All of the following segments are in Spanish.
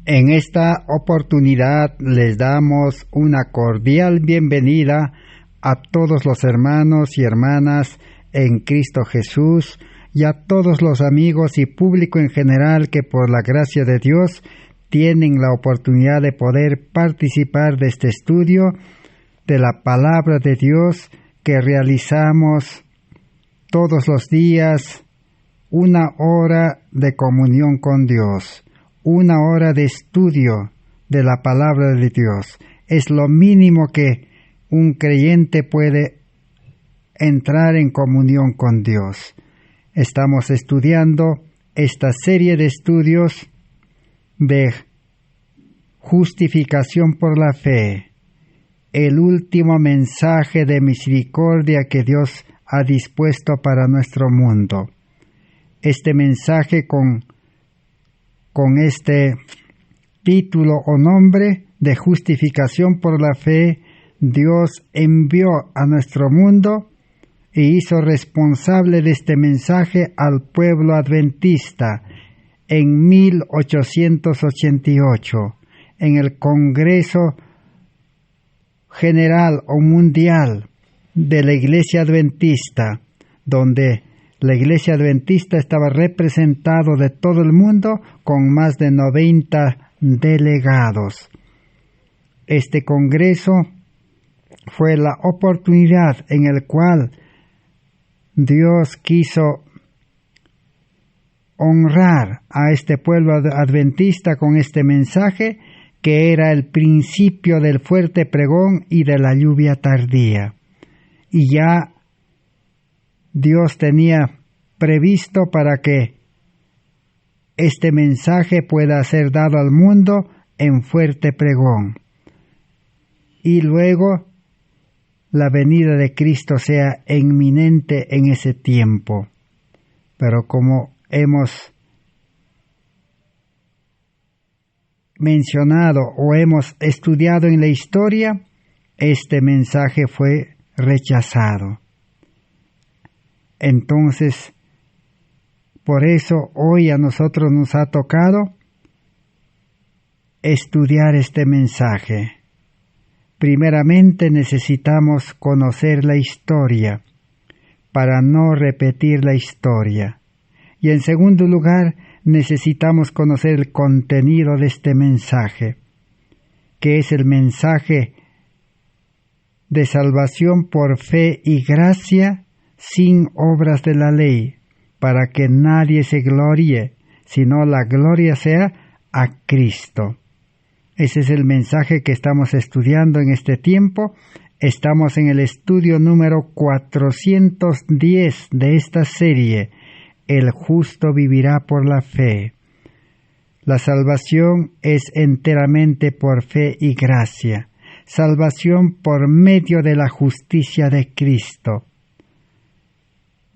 En esta oportunidad les damos una cordial bienvenida a todos los hermanos y hermanas en Cristo Jesús y a todos los amigos y público en general que por la gracia de Dios tienen la oportunidad de poder participar de este estudio de la palabra de Dios que realizamos todos los días, una hora de comunión con Dios. Una hora de estudio de la palabra de Dios. Es lo mínimo que un creyente puede entrar en comunión con Dios. Estamos estudiando esta serie de estudios de justificación por la fe, el último mensaje de misericordia que Dios ha dispuesto para nuestro mundo. Este mensaje con este título o nombre de justificación por la fe, Dios envió a nuestro mundo e hizo responsable de este mensaje al pueblo adventista en 1888, en el Congreso General o Mundial de la Iglesia Adventista, donde la Iglesia Adventista estaba representado de todo el mundo con más de 90 delegados. Este congreso fue la oportunidad en la cual Dios quiso honrar a este pueblo adventista con este mensaje que era el principio del fuerte pregón y de la lluvia tardía. Y ya Dios tenía previsto para que este mensaje pueda ser dado al mundo en fuerte pregón. Y luego la venida de Cristo sea inminente en ese tiempo. Pero como hemos mencionado o hemos estudiado en la historia, este mensaje fue rechazado. Entonces, por eso hoy a nosotros nos ha tocado estudiar este mensaje. Primeramente necesitamos conocer la historia para no repetir la historia. Y en segundo lugar, necesitamos conocer el contenido de este mensaje, que es el mensaje de salvación por fe y gracia sin obras de la ley, para que nadie se gloríe, sino la gloria sea a Cristo. Ese es el mensaje que estamos estudiando en este tiempo. Estamos en el estudio número 410 de esta serie, El justo vivirá por la fe. La salvación es enteramente por fe y gracia, salvación por medio de la justicia de Cristo.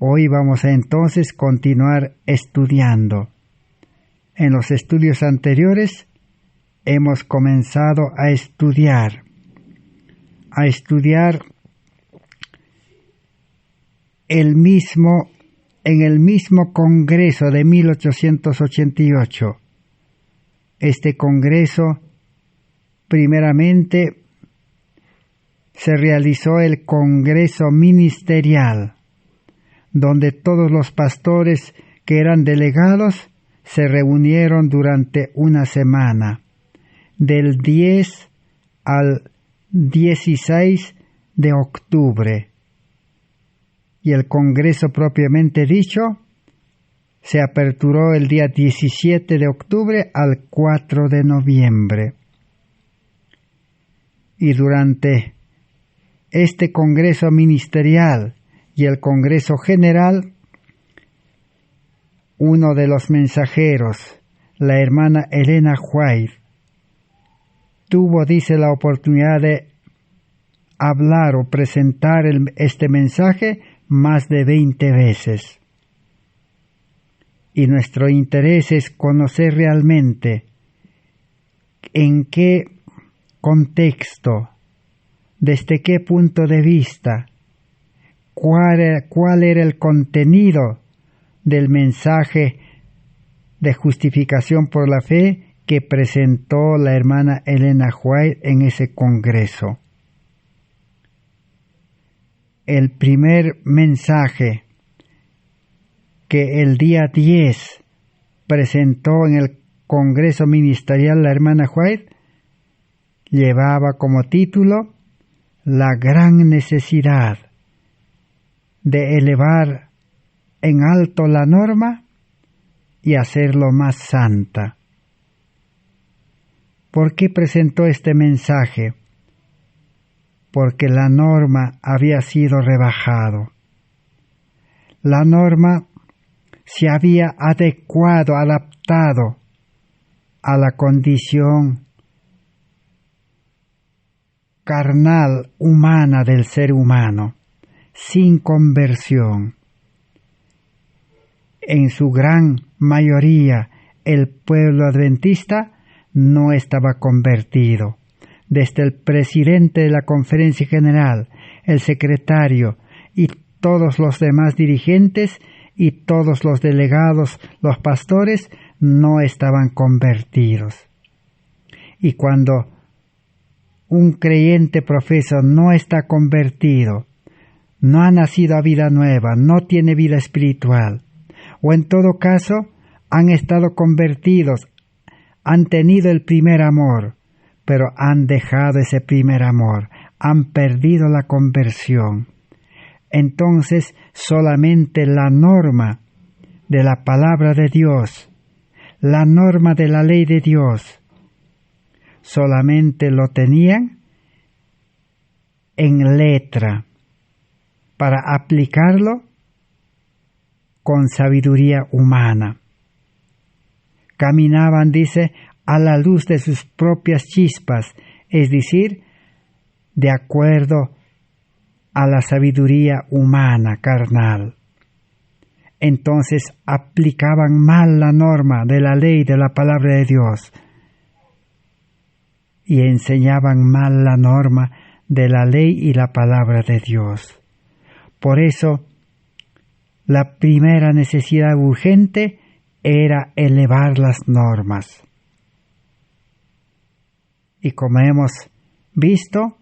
Hoy vamos a entonces continuar estudiando. En los estudios anteriores hemos comenzado a estudiar en el mismo Congreso de 1888. Este Congreso, primeramente, se realizó el Congreso Ministerial, donde todos los pastores que eran delegados se reunieron durante una semana, del 10 al 16 de octubre. Y el Congreso propiamente dicho se aperturó el día 17 de octubre al 4 de noviembre. Y durante este Congreso Ministerial y el Congreso General, uno de los mensajeros, la hermana Elena White, tuvo, dice, la oportunidad de hablar o presentar este mensaje más de 20 veces. Y nuestro interés es conocer realmente en qué contexto, desde qué punto de vista, cuál era el contenido del mensaje de justificación por la fe que presentó la hermana Elena White en ese congreso. El primer mensaje que el día 10 presentó en el Congreso Ministerial la hermana White llevaba como título la gran necesidad de elevar en alto la norma y hacerlo más santa. ¿Por qué presentó este mensaje? Porque la norma había sido rebajado. La norma se había adaptado a la condición carnal humana del ser humano, sin conversión. En su gran mayoría, el pueblo adventista no estaba convertido. Desde el presidente de la Conferencia General, el secretario y todos los demás dirigentes y todos los delegados, los pastores, no estaban convertidos. Y cuando un creyente profeso no está convertido, no ha nacido a vida nueva, no tiene vida espiritual, o en todo caso han estado convertidos, han tenido el primer amor, pero han dejado ese primer amor, han perdido la conversión. Entonces solamente la norma de la palabra de Dios, la norma de la ley de Dios, solamente lo tenían en letra para aplicarlo con sabiduría humana. Caminaban, dice, a la luz de sus propias chispas, es decir, de acuerdo a la sabiduría humana, carnal. Entonces aplicaban mal la norma de la ley de la palabra de Dios y enseñaban mal la norma de la ley y la palabra de Dios. Por eso, la primera necesidad urgente era elevar las normas. Y como hemos visto,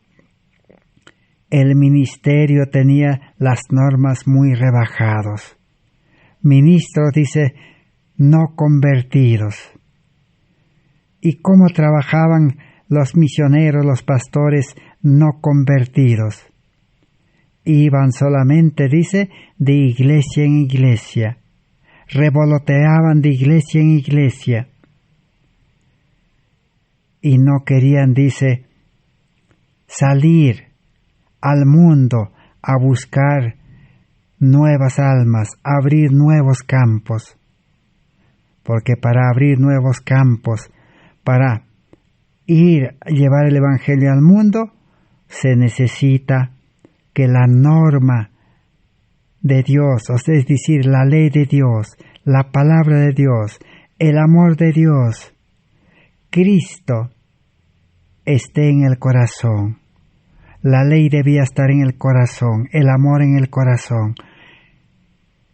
el ministerio tenía las normas muy rebajadas. Ministros, dice, no convertidos. ¿Y cómo trabajaban los misioneros, los pastores no convertidos? Iban solamente, dice, de iglesia en iglesia. Revoloteaban de iglesia en iglesia. Y no querían, dice, salir al mundo a buscar nuevas almas, abrir nuevos campos. Porque para abrir nuevos campos, para ir a llevar el Evangelio al mundo, se necesita que la norma de Dios, es decir, la ley de Dios, la palabra de Dios, el amor de Dios, Cristo, esté en el corazón. La ley debía estar en el corazón, el amor en el corazón.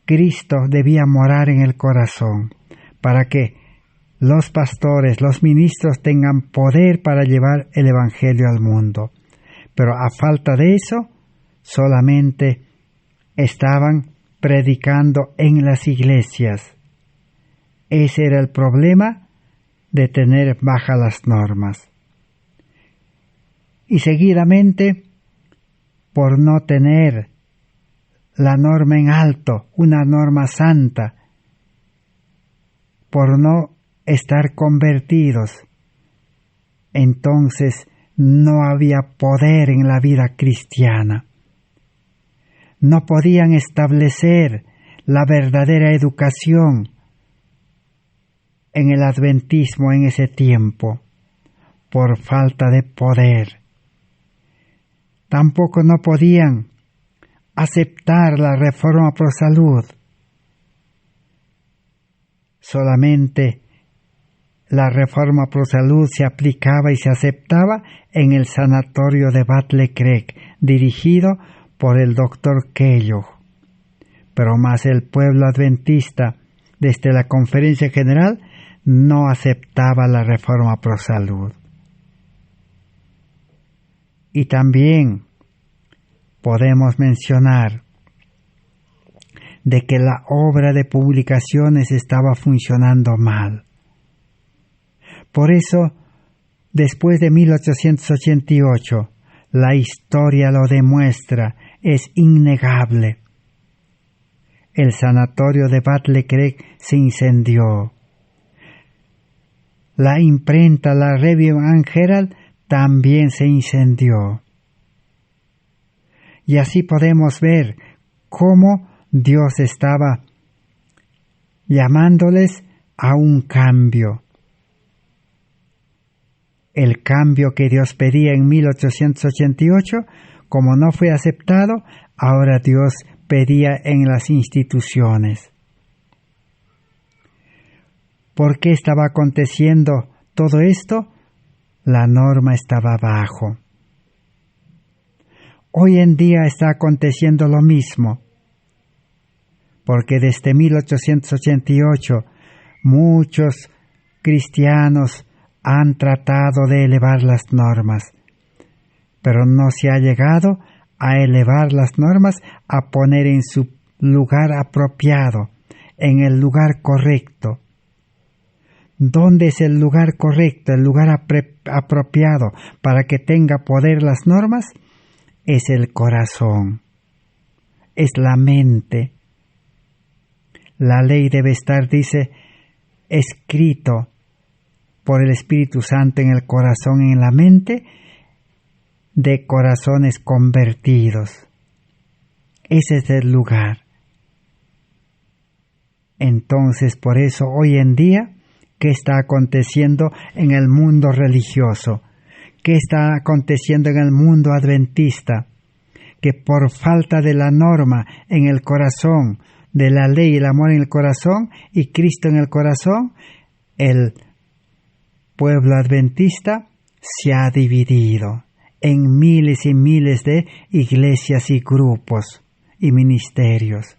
Cristo debía morar en el corazón para que los pastores, los ministros tengan poder para llevar el Evangelio al mundo. Pero a falta de eso, solamente estaban predicando en las iglesias. Ese era el problema de tener bajas las normas. Y seguidamente, por no tener la norma en alto, una norma santa, por no estar convertidos, entonces no había poder en la vida cristiana. No podían establecer la verdadera educación en el adventismo en ese tiempo, por falta de poder. Tampoco no podían aceptar la reforma pro salud. Solamente la reforma pro salud se aplicaba y se aceptaba en el sanatorio de Battle Creek, dirigido por el doctor Kellogg. Pero más el pueblo adventista, desde la Conferencia General, no aceptaba la reforma pro salud. Y también podemos mencionar de que la obra de publicaciones estaba funcionando mal. Por eso, después de 1888, la historia lo demuestra, es innegable. El sanatorio de Battle Creek se incendió. La imprenta, la Review and Herald, también se incendió. Y así podemos ver cómo Dios estaba llamándoles a un cambio. El cambio que Dios pedía en 1888, como no fue aceptado, ahora Dios pedía en las instituciones. ¿Por qué estaba aconteciendo todo esto? La norma estaba abajo. Hoy en día está aconteciendo lo mismo, porque desde 1888 muchos cristianos han tratado de elevar las normas, pero no se ha llegado a elevar las normas, a poner en su lugar apropiado, en el lugar correcto. ¿Dónde es el lugar correcto, el lugar apropiado para que tenga poder las normas? Es el corazón, es la mente. La ley debe estar, dice, escrito por el Espíritu Santo en el corazón y en la mente de corazones convertidos. Ese es el lugar. Entonces, por eso, hoy en día, ¿qué está aconteciendo en el mundo religioso? ¿Qué está aconteciendo en el mundo adventista? Que por falta de la norma en el corazón, de la ley y el amor en el corazón y Cristo en el corazón, el pueblo adventista se ha dividido en miles y miles de iglesias y grupos y ministerios.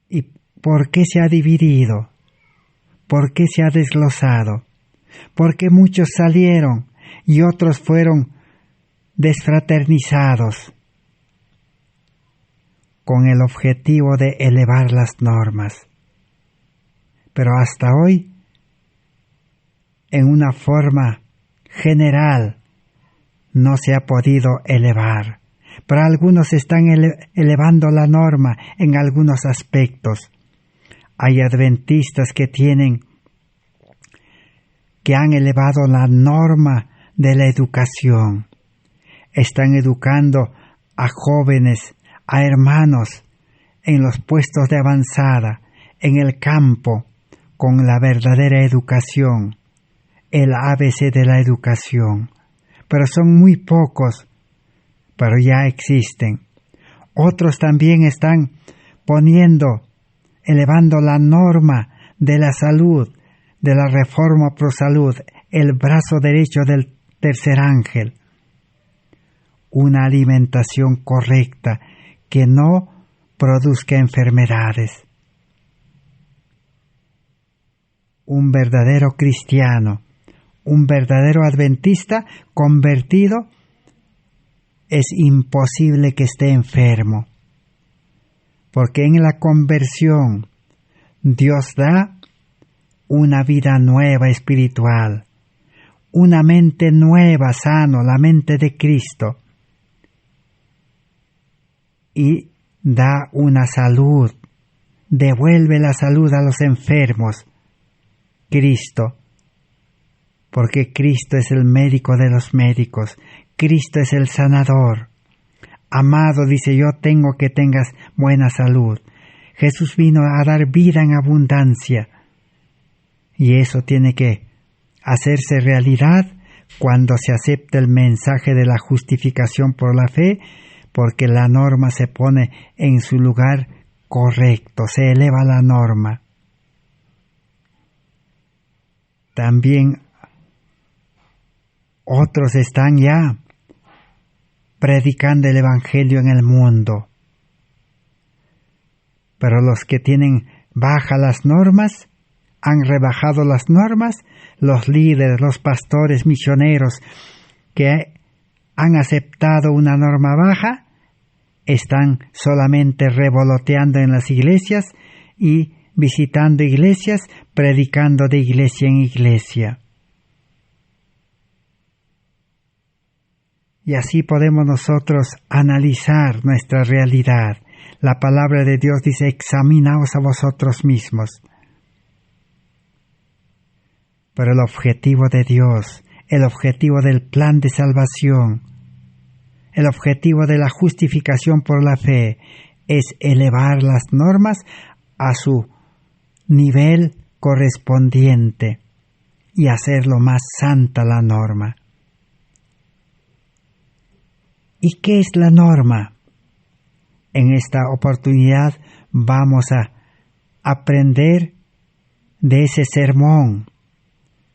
¿Y por qué se ha dividido? ¿Por qué se ha desglosado? Porque muchos salieron y otros fueron desfraternizados con el objetivo de elevar las normas. Pero hasta hoy, en una forma general, no se ha podido elevar. Pero algunos están elevando la norma en algunos aspectos. Hay adventistas que han elevado la norma de la educación. Están educando a jóvenes, a hermanos, en los puestos de avanzada, en el campo, con la verdadera educación, el ABC de la educación. Pero son muy pocos, pero ya existen. Otros también están elevando la norma de la salud, de la reforma pro salud, el brazo derecho del tercer ángel. Una alimentación correcta que no produzca enfermedades. Un verdadero cristiano, un verdadero adventista convertido, es imposible que esté enfermo, porque en la conversión Dios da una vida nueva espiritual, una mente nueva, sano, la mente de Cristo, y da una salud, devuelve la salud a los enfermos, Cristo, porque Cristo es el médico de los médicos, Cristo es el sanador. Amado, dice, yo tengo que tengas buena salud. Jesús vino a dar vida en abundancia, y eso tiene que hacerse realidad cuando se acepta el mensaje de la justificación por la fe, porque la norma se pone en su lugar correcto, se eleva la norma. También otros están ya predicando el Evangelio en el mundo, pero los que tienen baja las normas, han rebajado las normas, los líderes, los pastores misioneros que han aceptado una norma baja, están solamente revoloteando en las iglesias y visitando iglesias, predicando de iglesia en iglesia. Y así podemos nosotros analizar nuestra realidad. La palabra de Dios dice, examinaos a vosotros mismos. Pero el objetivo de Dios, el objetivo del plan de salvación, el objetivo de la justificación por la fe, es elevar las normas a su nivel correspondiente y hacerlo más santa la norma. ¿Y qué es la norma? En esta oportunidad vamos a aprender de ese sermón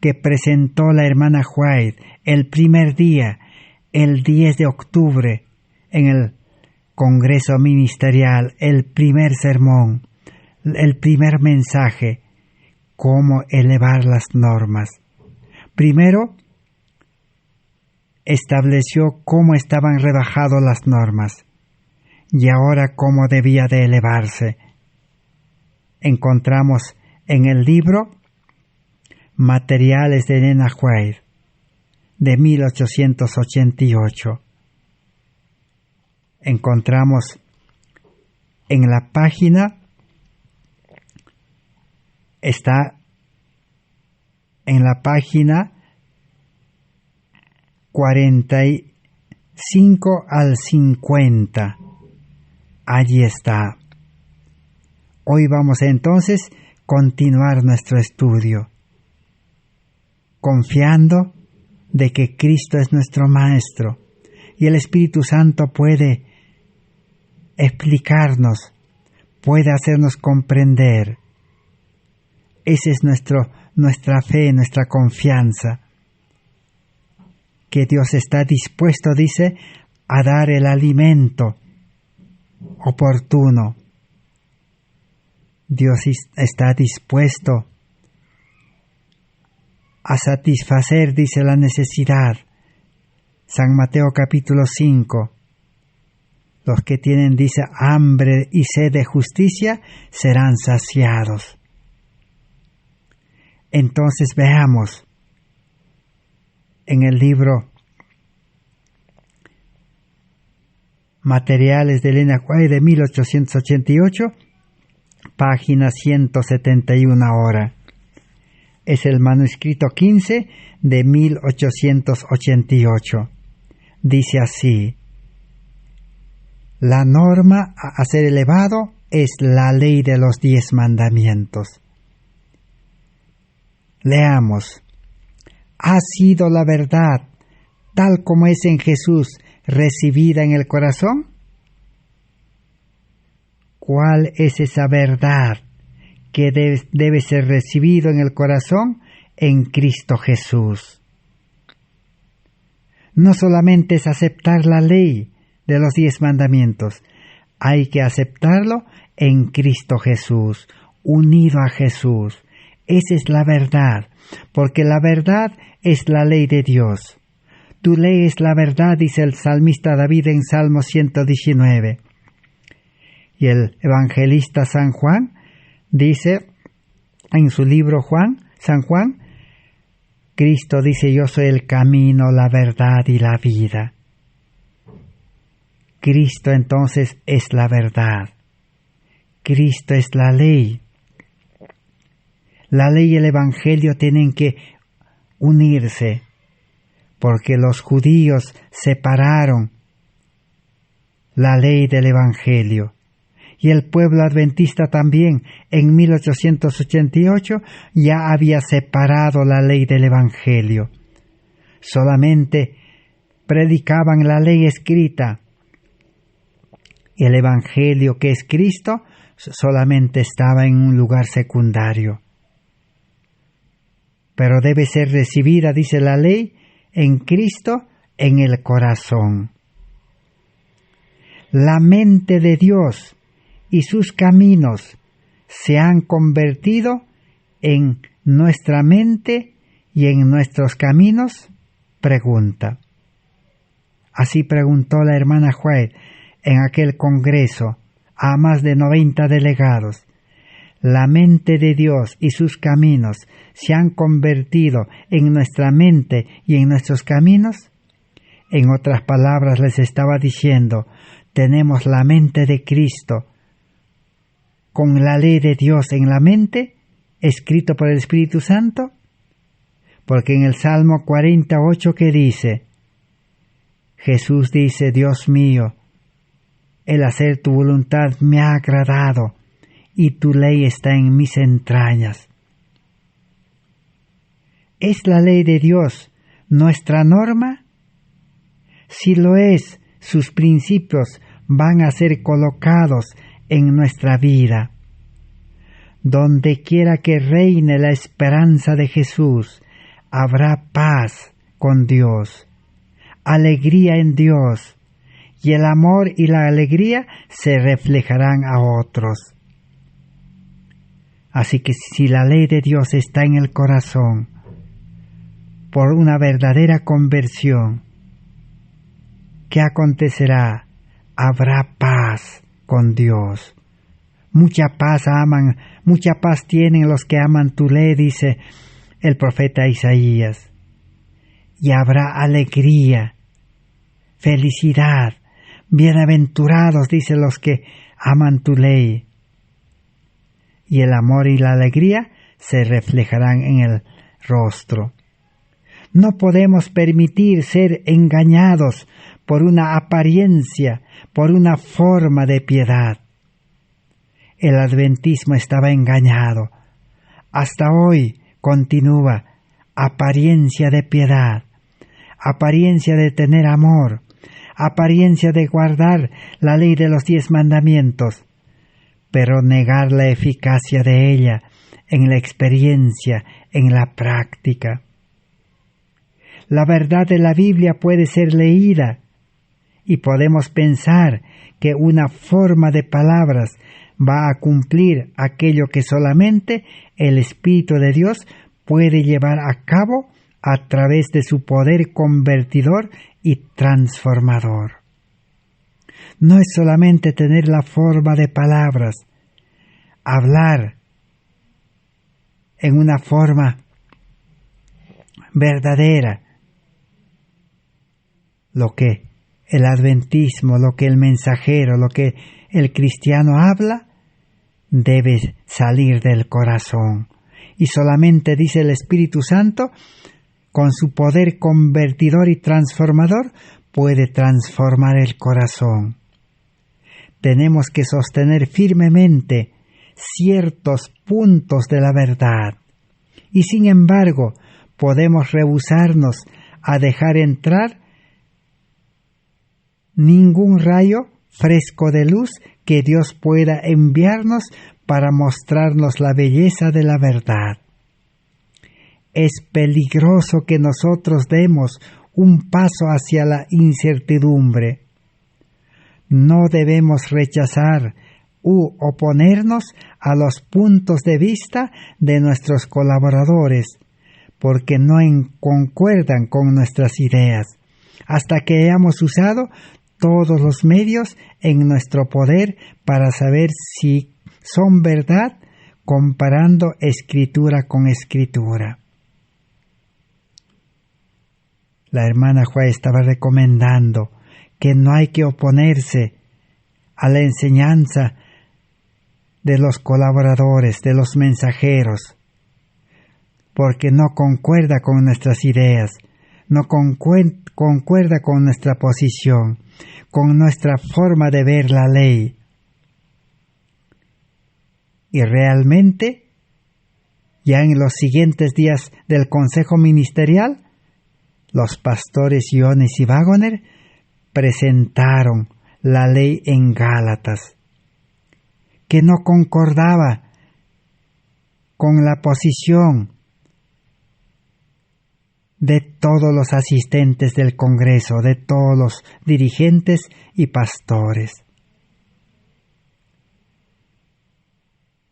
que presentó la hermana White el primer día, el 10 de octubre, en el Congreso Ministerial, el primer sermón, el primer mensaje, cómo elevar las normas. Primero, estableció cómo estaban rebajadas las normas y ahora cómo debía de elevarse. Encontramos en el libro Materiales de Elena White de 1888. Encontramos en la página, está en la página 45 al 50. Allí está. Hoy vamos entonces a continuar nuestro estudio, confiando de que Cristo es nuestro Maestro y el Espíritu Santo puede explicarnos, puede hacernos comprender. Esa es nuestra fe, nuestra confianza, que Dios está dispuesto, dice, a dar el alimento oportuno. Dios está dispuesto a satisfacer, dice, la necesidad. San Mateo capítulo 5. Los que tienen, dice, hambre y sed de justicia serán saciados. Entonces veamos en el libro Materiales de Elena White de 1888, página 171 ahora. Es el manuscrito 15 de 1888. Dice así: la norma a ser elevado es la ley de los 10 mandamientos. Leamos. Ha sido la verdad, tal como es en Jesús, recibida en el corazón. ¿Cuál es esa verdad que debe ser recibido en el corazón? En Cristo Jesús. No solamente es aceptar la ley de los 10 mandamientos, hay que aceptarlo en Cristo Jesús, unido a Jesús. Esa es la verdad, porque la verdad es la ley de Dios. Tu ley es la verdad, dice el salmista David en Salmo 119. Y el evangelista San Juan dice en su libro San Juan, Cristo dice: yo soy el camino, la verdad y la vida. Cristo entonces es la verdad. Cristo es la ley. La ley y el evangelio tienen que unirse, porque los judíos separaron la ley del evangelio. Y el pueblo adventista también, en 1888, ya había separado la ley del evangelio. Solamente predicaban la ley escrita. Y el evangelio, que es Cristo, solamente estaba en un lugar secundario. Pero debe ser recibida, dice la ley, en Cristo, en el corazón. La mente de Dios y sus caminos se han convertido en nuestra mente y en nuestros caminos? Pregunta. Así preguntó la hermana White en aquel congreso a más de 90 delegados. ¿La mente de Dios y sus caminos se han convertido en nuestra mente y en nuestros caminos? En otras palabras, les estaba diciendo, tenemos la mente de Cristo con la ley de Dios en la mente, escrito por el Espíritu Santo. Porque en el Salmo 48 que dice, Jesús dice, Dios mío, el hacer tu voluntad me ha agradado y tu ley está en mis entrañas. ¿Es la ley de Dios nuestra norma? Si lo es, sus principios van a ser colocados en nuestra vida. Donde quiera que reine la esperanza de Jesús, habrá paz con Dios, alegría en Dios, y el amor y la alegría se reflejarán a otros. Así que si la ley de Dios está en el corazón, por una verdadera conversión, ¿qué acontecerá? Habrá paz con Dios. Mucha paz tienen los que aman tu ley, dice el profeta Isaías. Y habrá alegría, felicidad, bienaventurados, dice los que aman tu ley. Y el amor y la alegría se reflejarán en el rostro. No podemos permitir ser engañados por una apariencia, por una forma de piedad. El adventismo estaba engañado. Hasta hoy continúa apariencia de piedad, apariencia de tener amor, apariencia de guardar la ley de los 10 mandamientos, pero negar la eficacia de ella en la experiencia, en la práctica. La verdad de la Biblia puede ser leída y podemos pensar que una forma de palabras va a cumplir aquello que solamente el Espíritu de Dios puede llevar a cabo a través de su poder convertidor y transformador. No es solamente tener la forma de palabras, hablar en una forma verdadera, lo que el adventismo, lo que el mensajero, lo que el cristiano habla, debe salir del corazón. Y solamente, dice el Espíritu Santo, con su poder convertidor y transformador, puede transformar el corazón. Tenemos que sostener firmemente ciertos puntos de la verdad. Y sin embargo, podemos rehusarnos a dejar entrar ningún rayo fresco de luz que Dios pueda enviarnos para mostrarnos la belleza de la verdad. Es peligroso que nosotros demos un paso hacia la incertidumbre. No debemos rechazar u oponernos a los puntos de vista de nuestros colaboradores, porque no concuerdan con nuestras ideas, hasta que hayamos usado todos los medios en nuestro poder para saber si son verdad, comparando escritura con escritura. La hermana Juárez estaba recomendando que no hay que oponerse a la enseñanza de los colaboradores, de los mensajeros, porque no concuerda con nuestras ideas, no concuerda con nuestra posición, con nuestra forma de ver la ley. Y realmente, ya en los siguientes días del Consejo Ministerial, los pastores Iones y Wagoner presentaron la ley en Gálatas, que no concordaba con la posición de todos los asistentes del Congreso, de todos los dirigentes y pastores.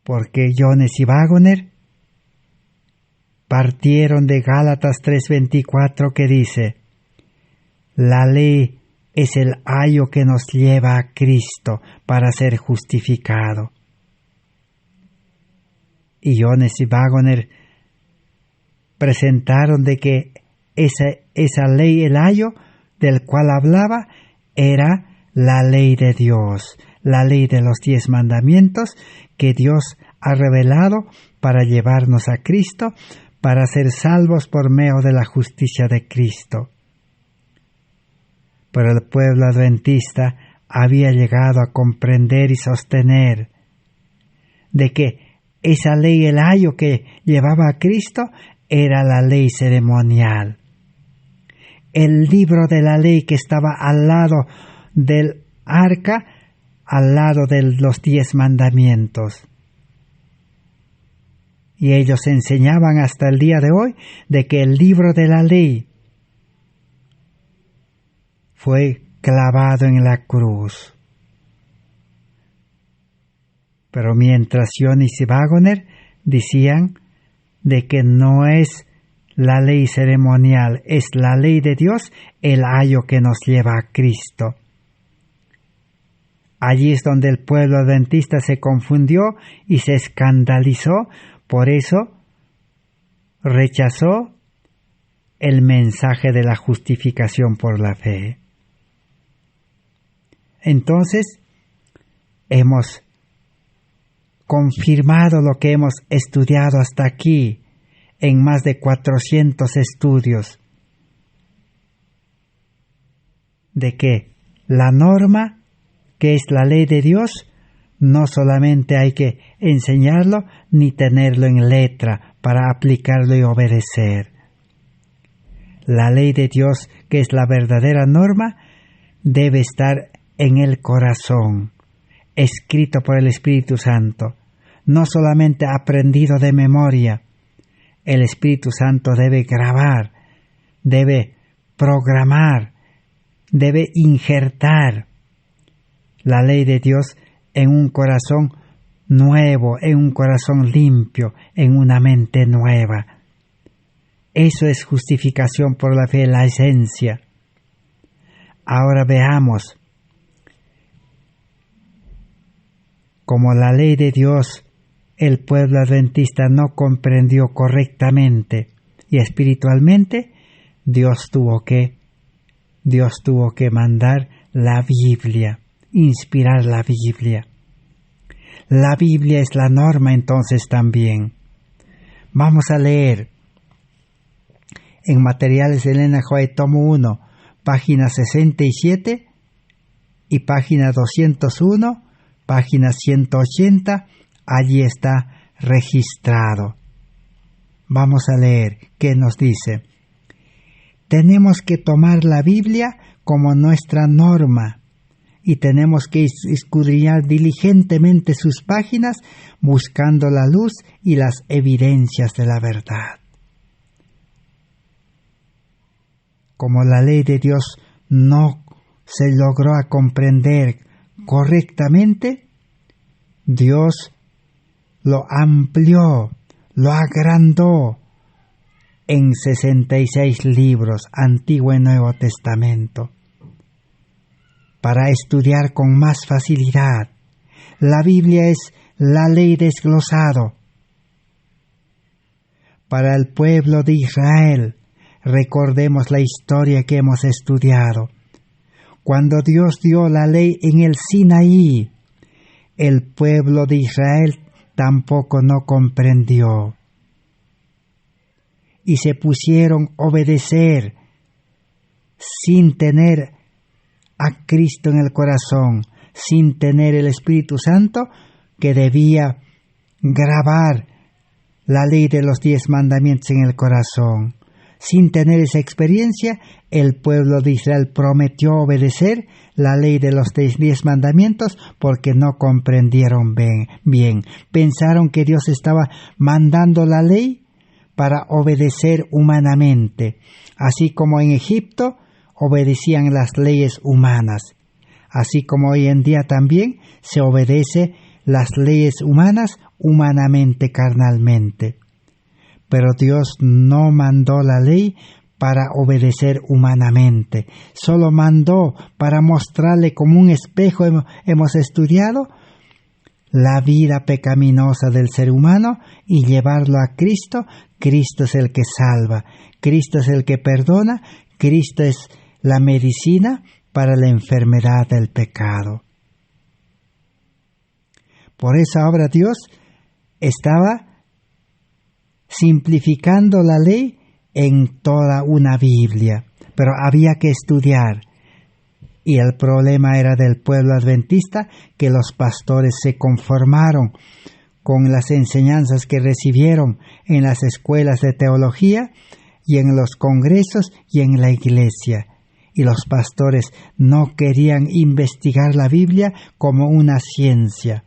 Porque Jones y Waggoner partieron de Gálatas 3:24 que dice: la ley es el ayo que nos lleva a Cristo para ser justificado. Y Jones y Waggoner presentaron de que esa ley, el ayo del cual hablaba, era la ley de Dios, la ley de los 10 mandamientos que Dios ha revelado para llevarnos a Cristo, para ser salvos por medio de la justicia de Cristo. Pero el pueblo adventista había llegado a comprender y sostener de que esa ley, el ayo que llevaba a Cristo, era la ley ceremonial. El libro de la ley que estaba al lado del arca, al lado de los 10 mandamientos. Y ellos enseñaban hasta el día de hoy de que el libro de la ley fue clavado en la cruz. Pero mientras Jones y Waggoner decían de que no es la ley ceremonial, es la ley de Dios, el ayo que nos lleva a Cristo. Allí es donde el pueblo adventista se confundió y se escandalizó, por eso rechazó el mensaje de la justificación por la fe. Entonces, hemos confirmado lo que hemos estudiado hasta aquí en más de 400 estudios, de que la norma, que es la ley de Dios, no solamente hay que enseñarlo ni tenerlo en letra para aplicarlo y obedecer. La ley de Dios, que es la verdadera norma, debe estar en el corazón, escrito por el Espíritu Santo, no solamente aprendido de memoria. El Espíritu Santo debe grabar, debe programar, debe injertar la ley de Dios en un corazón nuevo, en un corazón limpio, en una mente nueva. Eso es justificación por la fe, la esencia. Ahora veamos como la ley de Dios el pueblo adventista no comprendió correctamente y espiritualmente, Dios tuvo que mandar la Biblia, inspirar la Biblia. La Biblia es la norma entonces también. Vamos a leer en Materiales de Elena White, tomo 1, página 67 y página 201, página 180, allí está registrado. Vamos a leer qué nos dice. Tenemos que tomar la Biblia como nuestra norma y tenemos que escudriñar diligentemente sus páginas buscando la luz y las evidencias de la verdad. Como la ley de Dios no se logró a comprender correctamente, Dios lo amplió, lo agrandó en 66 libros, Antiguo y Nuevo Testamento, para estudiar con más facilidad. La Biblia es la ley desglosado. Para el pueblo de Israel, recordemos la historia que hemos estudiado. Cuando Dios dio la ley en el Sinaí, el pueblo de Israel tampoco no comprendió. Y se pusieron a obedecer sin tener a Cristo en el corazón, sin tener el Espíritu Santo que debía grabar la ley de los 10 mandamientos en el corazón. Sin tener esa experiencia, el pueblo de Israel prometió obedecer la ley de los 10 mandamientos porque no comprendieron bien. Pensaron que Dios estaba mandando la ley para obedecer humanamente, así como en Egipto obedecían las leyes humanas, así como hoy en día también se obedece las leyes humanas humanamente, carnalmente. Pero Dios no mandó la ley para obedecer humanamente, solo mandó para mostrarle como un espejo. Hemos estudiado la vida pecaminosa del ser humano y llevarlo a Cristo. Cristo es el que salva, Cristo es el que perdona, Cristo es la medicina para la enfermedad del pecado. Por eso ahora Dios estaba simplificando la ley en toda una Biblia, pero había que estudiar. Y el problema era del pueblo adventista, que los pastores se conformaron con las enseñanzas que recibieron en las escuelas de teología y en los congresos y en la iglesia. Y los pastores no querían investigar la Biblia como una ciencia,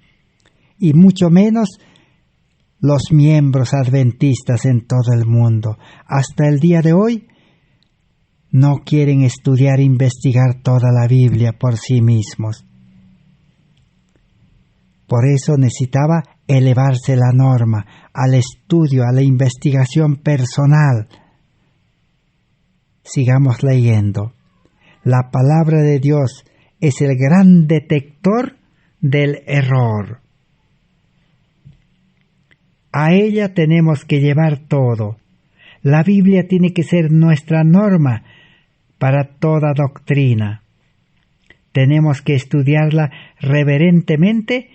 y mucho menos los miembros adventistas en todo el mundo. Hasta el día de hoy no quieren estudiar e investigar toda la Biblia por sí mismos. Por eso necesitaba elevarse la norma al estudio, a la investigación personal. Sigamos leyendo. La palabra de Dios es el gran detector del error. A ella tenemos que llevar todo. La Biblia tiene que ser nuestra norma para toda doctrina. Tenemos que estudiarla reverentemente.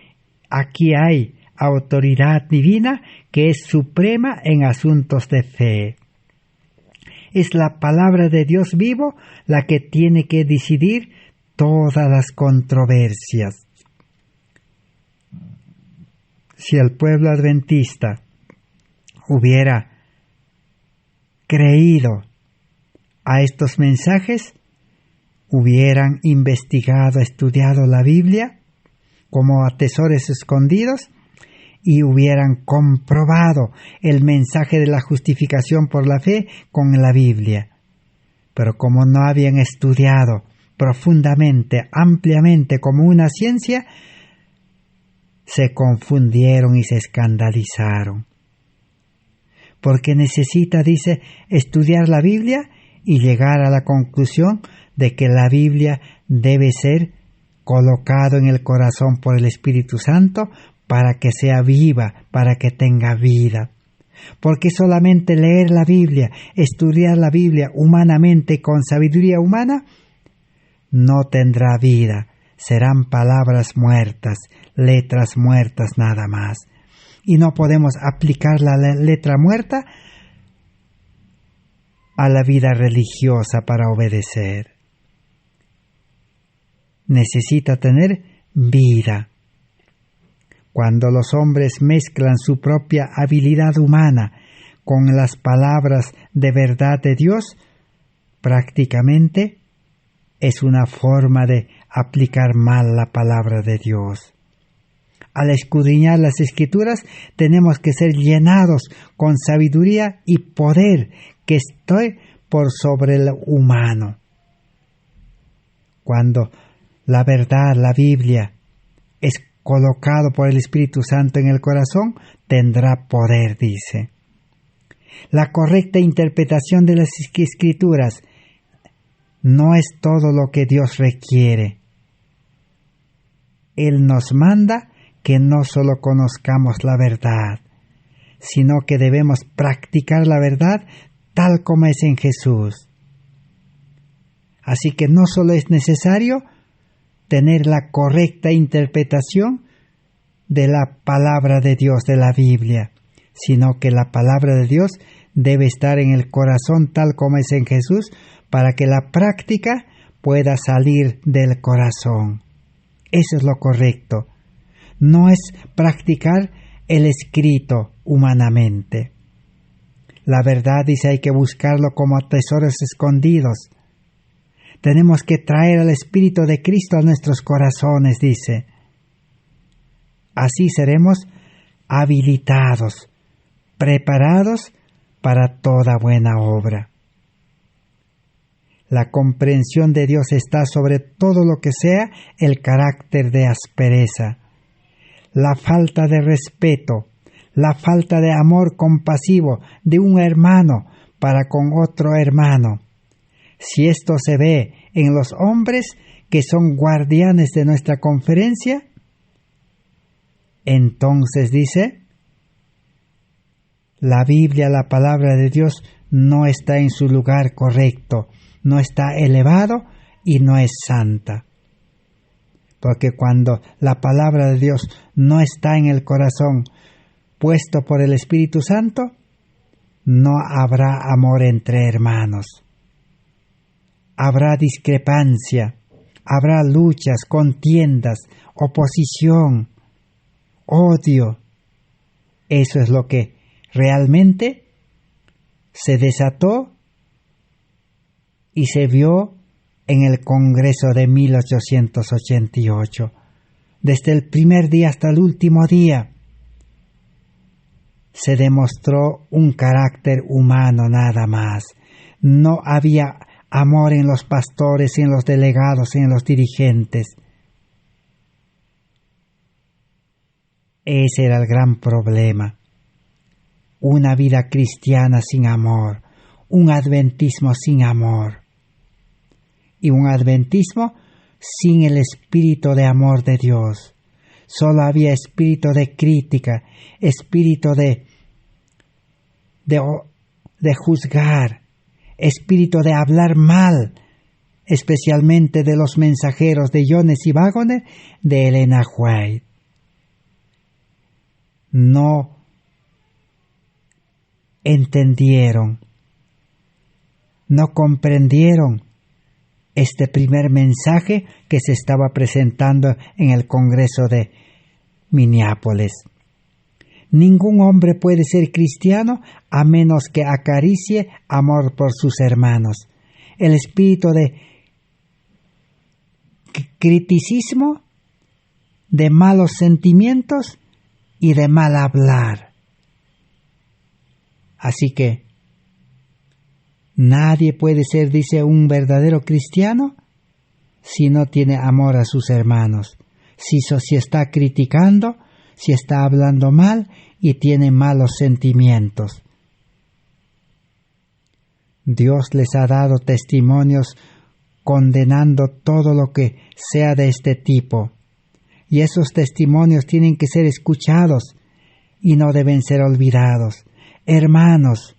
Aquí hay autoridad divina que es suprema en asuntos de fe. Es la palabra de Dios vivo la que tiene que decidir todas las controversias. Si el pueblo adventista hubiera creído a estos mensajes, hubieran investigado, estudiado la Biblia como a tesoros escondidos y hubieran comprobado el mensaje de la justificación por la fe con la Biblia. Pero como no habían estudiado profundamente, ampliamente como una ciencia, se confundieron y se escandalizaron. Porque necesita, dice, estudiar la Biblia y llegar a la conclusión de que la Biblia debe ser colocado en el corazón por el Espíritu Santo para que sea viva, para que tenga vida. Porque solamente leer la Biblia, estudiar la Biblia humanamente con sabiduría humana, no tendrá vida. Serán palabras muertas, letras muertas nada más. Y no podemos aplicar la letra muerta a la vida religiosa para obedecer. Necesita tener vida. Cuando los hombres mezclan su propia habilidad humana con las palabras de verdad de Dios, prácticamente es una forma de aplicar mal la palabra de Dios. Al escudriñar las Escrituras, tenemos que ser llenados con sabiduría y poder que esté por sobre lo humano. Cuando la verdad, la Biblia, es colocado por el Espíritu Santo en el corazón, tendrá poder, dice. La correcta interpretación de las Escrituras no es todo lo que Dios requiere. Él nos manda que no solo conozcamos la verdad, sino que debemos practicar la verdad tal como es en Jesús. Así que no solo es necesario tener la correcta interpretación de la palabra de Dios, de la Biblia, sino que la palabra de Dios debe estar en el corazón tal como es en Jesús, para que la práctica pueda salir del corazón. Eso es lo correcto. No es practicar el escrito humanamente. La verdad dice hay que buscarlo como tesoros escondidos. Tenemos que traer al Espíritu de Cristo a nuestros corazones, dice. Así seremos habilitados, preparados para toda buena obra. La comprensión de Dios está sobre todo lo que sea el carácter de aspereza. la falta de respeto, la falta de amor compasivo de un hermano para con otro hermano. Si esto se ve en los hombres que son guardianes de nuestra conferencia, entonces dice, la Biblia, la palabra de Dios, no está en su lugar correcto, no está elevado y no es santa. Porque cuando la palabra de Dios no está en el corazón puesto por el Espíritu Santo, no habrá amor entre hermanos. Habrá discrepancia, habrá luchas, contiendas, oposición, odio. Eso es lo que realmente se desató y se vio en el Congreso de 1888. Desde el primer día hasta el último día se demostró un carácter humano nada más. No había amor en los pastores, en los delegados, en los dirigentes. Ese era el gran problema. Una vida cristiana sin amor, un adventismo sin amor y un adventismo sin el espíritu de amor de Dios. Solo había espíritu de crítica, espíritu de juzgar, espíritu de hablar mal, especialmente de los mensajeros de Jones y Waggoner, de Elena White. No entendieron, no comprendieron este primer mensaje que se estaba presentando en el Congreso de Minneapolis. Ningún hombre puede ser cristiano a menos que acaricie amor por sus hermanos. El espíritu de criticismo, de malos sentimientos y de mal hablar. Así que nadie puede ser, dice, un verdadero cristiano si no tiene amor a sus hermanos, si está criticando, si está hablando mal y tiene malos sentimientos. Dios les ha dado testimonios condenando todo lo que sea de este tipo, y esos testimonios tienen que ser escuchados y no deben ser olvidados. Hermanos,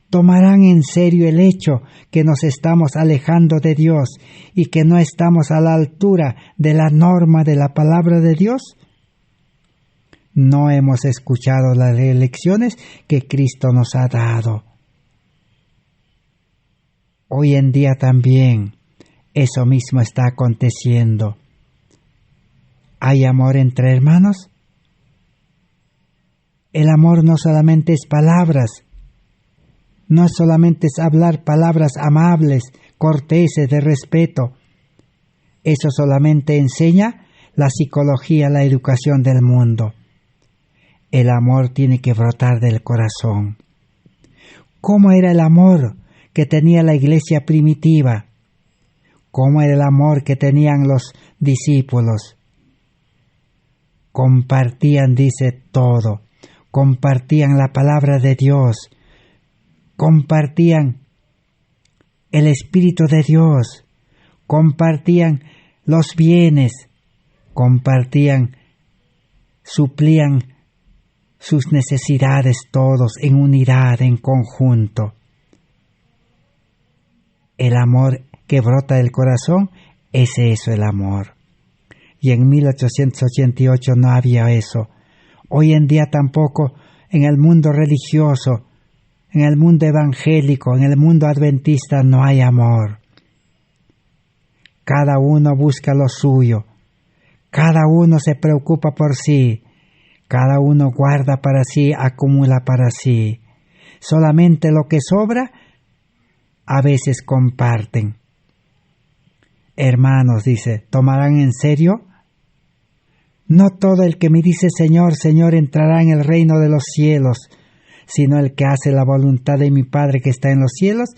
¿tomarán en serio el hecho que nos estamos alejando de Dios y que no estamos a la altura de la norma de la palabra de Dios? No hemos escuchado las lecciones que Cristo nos ha dado. Hoy en día también eso mismo está aconteciendo. ¿Hay amor entre hermanos? El amor no solamente es palabras, no solamente es hablar palabras amables, corteses, de respeto. Eso solamente enseña la psicología, la educación del mundo. El amor tiene que brotar del corazón. ¿Cómo era el amor que tenía la iglesia primitiva? ¿Cómo era el amor que tenían los discípulos? Compartían, dice, todo. Compartían la palabra de Dios, compartían el Espíritu de Dios, compartían los bienes, compartían, suplían sus necesidades todos en unidad, en conjunto. El amor que brota del corazón es eso, el amor. Y en 1888 no había eso. Hoy en día tampoco en el mundo religioso, en el mundo evangélico, en el mundo adventista no hay amor. Cada uno busca lo suyo, cada uno se preocupa por sí, cada uno guarda para sí, acumula para sí. Solamente lo que sobra, a veces comparten. Hermanos, dice, ¿tomarán en serio? No todo el que me dice Señor, Señor entrará en el reino de los cielos, sino el que hace la voluntad de mi Padre que está en los cielos.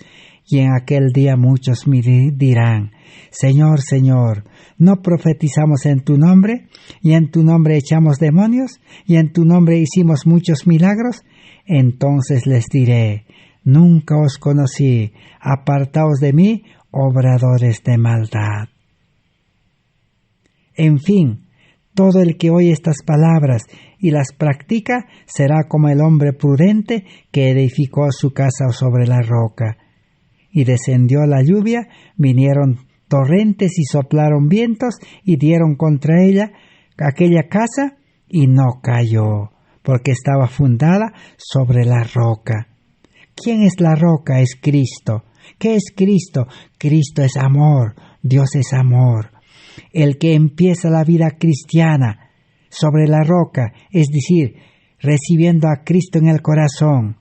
Y en aquel día muchos me dirán: Señor, Señor, ¿no profetizamos en tu nombre? ¿Y en tu nombre echamos demonios? ¿Y en tu nombre hicimos muchos milagros? Entonces les diré: nunca os conocí, apartaos de mí, obradores de maldad. En fin, todo el que oye estas palabras y las practica será como el hombre prudente que edificó su casa sobre la roca. Y descendió la lluvia, vinieron torrentes y soplaron vientos y dieron contra aquella casa, y no cayó, porque estaba fundada sobre la roca. ¿Quién es la roca? Es Cristo. ¿Qué es Cristo? Cristo es amor, Dios es amor. El que empieza la vida cristiana sobre la roca, es decir, recibiendo a Cristo en el corazón,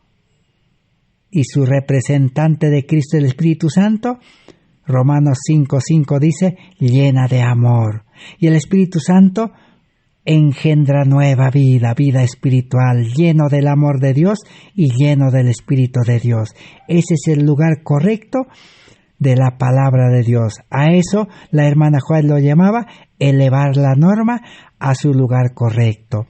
y su representante de Cristo, el Espíritu Santo, Romanos 5:5 dice, llena de amor. Y el Espíritu Santo engendra nueva vida, vida espiritual, lleno del amor de Dios y lleno del Espíritu de Dios. Ese es el lugar correcto de la palabra de Dios. A eso la hermana Joel lo llamaba elevar la norma a su lugar correcto.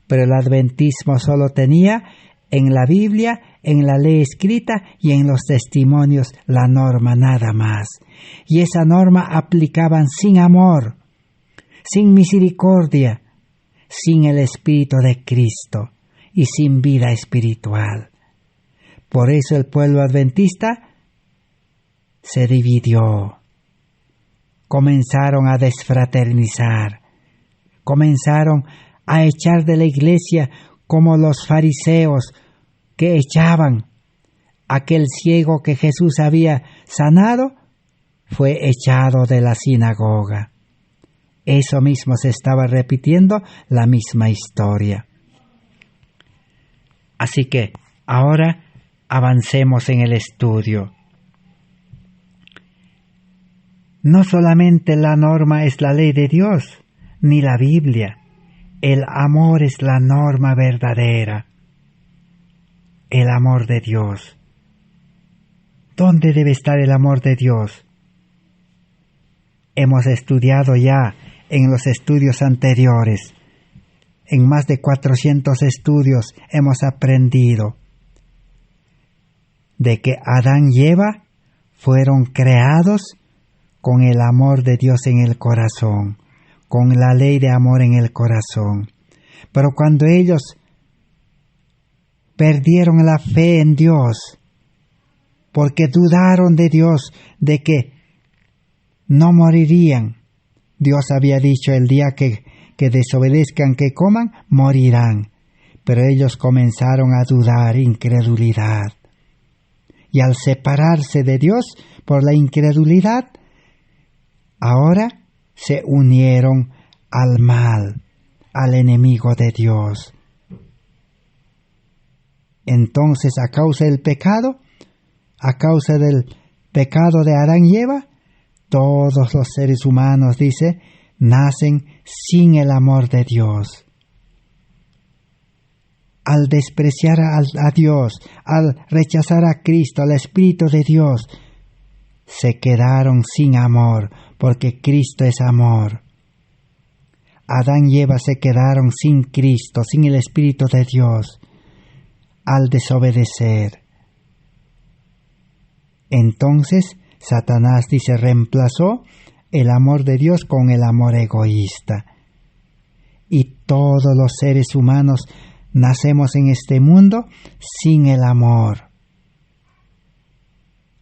Pero el adventismo solo tenía en la Biblia, en la ley escrita y en los testimonios la norma, nada más. Y esa norma aplicaban sin amor, sin misericordia, sin el Espíritu de Cristo y sin vida espiritual. Por eso el pueblo adventista se dividió. Comenzaron a desfraternizar. Comenzaron a echar de la iglesia como los fariseos que echaban. Aquel ciego que Jesús había sanado fue echado de la sinagoga. Eso mismo se estaba repitiendo, la misma historia. Así que ahora avancemos en el estudio. No solamente la norma es la ley de Dios, ni la Biblia. El amor es la norma verdadera. El amor de Dios. ¿Dónde debe estar el amor de Dios? Hemos estudiado ya en los estudios anteriores. En más de 400 estudios hemos aprendido de que Adán y Eva fueron creados con el amor de Dios en el corazón, con la ley de amor en el corazón. Pero cuando ellos perdieron la fe en Dios, porque dudaron de Dios, de que no morirían. Dios había dicho el día que desobedezcan, que coman, morirán. Pero ellos comenzaron a dudar, incredulidad. Y al separarse de Dios por la incredulidad, ahora se unieron al mal, al enemigo de Dios. Entonces, a causa del pecado, a causa del pecado de Adán y Eva, todos los seres humanos, dice, nacen sin el amor de Dios. Al despreciar a Dios, al rechazar a Cristo, al Espíritu de Dios, se quedaron sin amor, porque Cristo es amor. Adán y Eva se quedaron sin Cristo, sin el Espíritu de Dios, al desobedecer. Entonces, Satanás dice, reemplazó el amor de Dios con el amor egoísta. Y todos los seres humanos nacemos en este mundo sin el amor.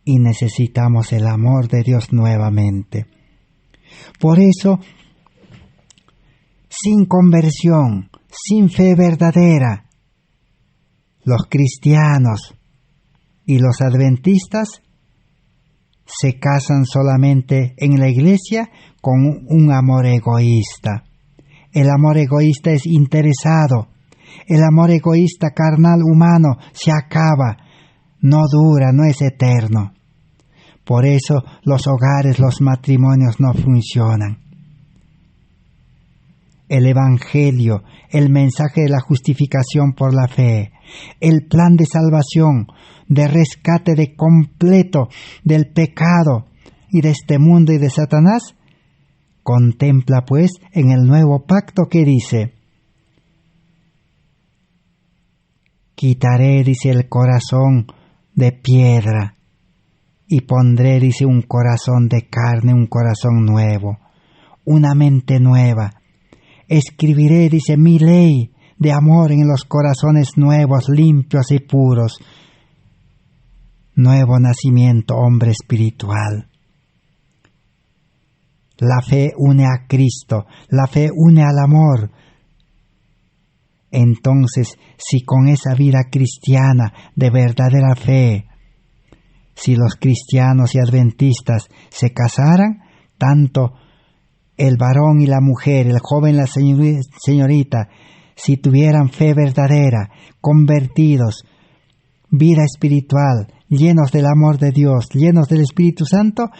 Y necesitamos el amor de Dios nuevamente. Por eso, sin conversión, sin fe verdadera, los cristianos y los adventistas se casan solamente en la iglesia con un amor egoísta. El amor egoísta es interesado. El amor egoísta carnal humano se acaba, no dura, no es eterno. Por eso los hogares, los matrimonios no funcionan. El Evangelio, el mensaje de la justificación por la fe, el plan de salvación, de rescate de completo del pecado y de este mundo y de Satanás, contempla pues en el nuevo pacto que dice: quitaré, dice, el corazón de piedra y pondré, dice, un corazón de carne, un corazón nuevo, una mente nueva. Escribiré, dice, mi ley de amor en los corazones nuevos, limpios y puros. Nuevo nacimiento, hombre espiritual. La fe une a Cristo, la fe une al amor. Entonces, si con esa vida cristiana de verdadera fe, si los cristianos y adventistas se casaran, tanto el varón y la mujer, el joven y la señorita, si tuvieran fe verdadera, convertidos, vida espiritual, llenos del amor de Dios, llenos del Espíritu Santo,